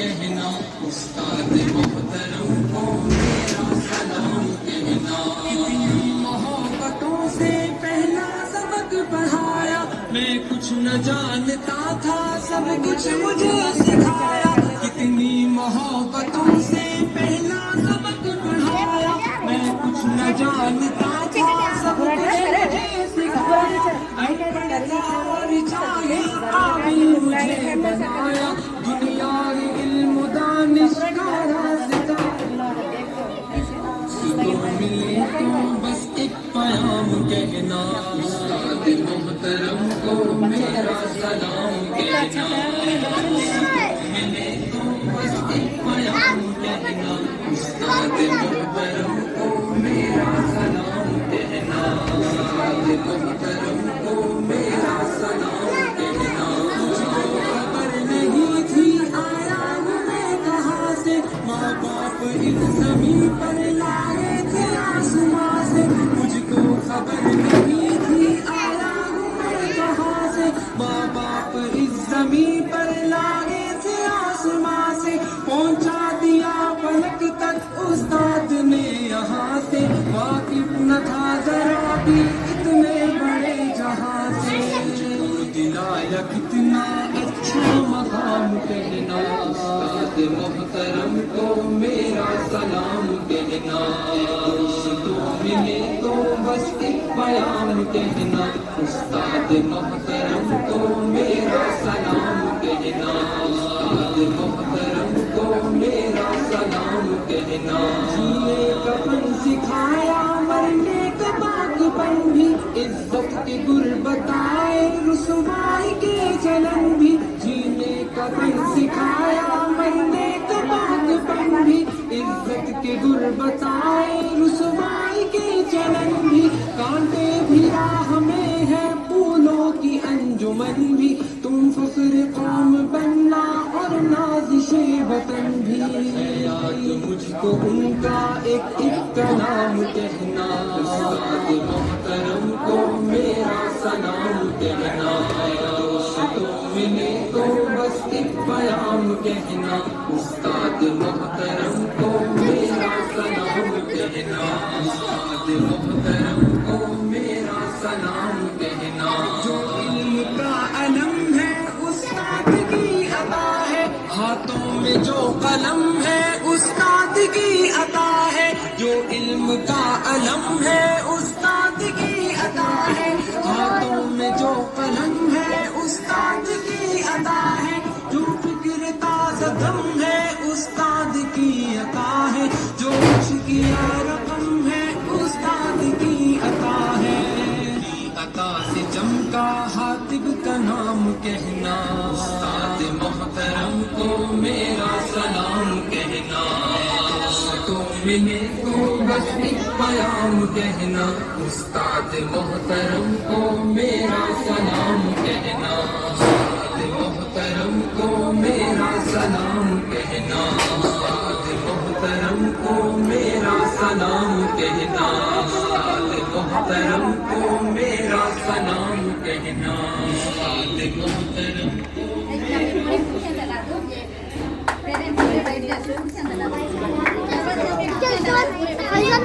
کہنا، استاد محترم کو میرا سلام کہنا. کتنی محبتوں سے پہلا سبق پڑھایا، میں کچھ نہ جانتا تھا سب کچھ مجھے سکھایا. کتنی محبتوں سے پہلا سبق پڑھایا، میں کچھ نہ جانتا تھا سب کچھ مجھے سکھایا. اور چاہے قابل مجھے بنایا، دنیا علم دانش کا راستہ. تو ملے تو بس ایک پیام کہنا، استاد محترم کو میرا سلام کہنا. ملے تو بس ایک پیام کہنا، استاد محترم کو میرا سلام کہنا. استاد محترم کو میرا سلام کہنا. مجھ کو خبر نہیں تھی آیا ہوں میں کہاں سے، ماں باپ اس زمین پر لائے تھے آسماں سے. مجھ کو خبر نہیں تھی آیا ہوں میں کہاں سے، ماں باپ اس زمین پر لائے تھے آسماں سے. پہنچا دیا پلک تک استاد نے یہاں سے، واقف نہ تھا ذرا بھی اتنے بڑے جہاں سے. دلایا کتنا اچھا مقام کہنا، استاد محترم کو میرا سلام کہنا. تو ملے تو بس ایک پیام کہنا، استاد محترم کو میرا سلام کہنا. استاد محترم کو میرا سلام کہنا. جینے کا فن سکھایا، مرنے کا باغبن بھی، عزت کے گر بتائے رسوائی کے چلن بھی. جینے کا فن سکھایا، مرنے کا باغبن بھی، عزت کے گر بتائے رسوائی کے چلن بھی. کانٹے بھی راہ میں ہے پھولوں کی انجمن بھی، تم فخر قوم بننا اور نازش وطن بھی. یاد مجھ کو ان کا ایک کلام کہنا، استاد محترم کو میرا سلام کہنا. دوستوں ملے تو بس ایک پیام کہنا، استاد محترم کو میرا سلام کہنا. استاد محترم کو میرا سلام کہنا. جو علم کا علم ہے استاد کی عطا ہے، ہاتھوں میں جو قلم ہے استاد کی عطا ہے. جو علم کا علم ہے استاد کی عطا ہے، ہاتھوں میں جو قلم ہے استاد کی عطا ہے. جو فکر تازہ دم ہے استاد کی عطا ہے، جو عشقیہ رقم ہے استاد کی عطا ہے. عطا سے چمکا حاطب کا نام کہنا، استاد محترم کو میرا سلام کہنا. تو ملے تو بس ایک پیام کہنا، استاد محترم کو میرا سلام کہنا. استاد محترم کو میرا سلام کہنا. استاد محترم کو میرا سلام کہنا. استاد محترم کو میرا سلام کہنا. استاد محترم Ayun,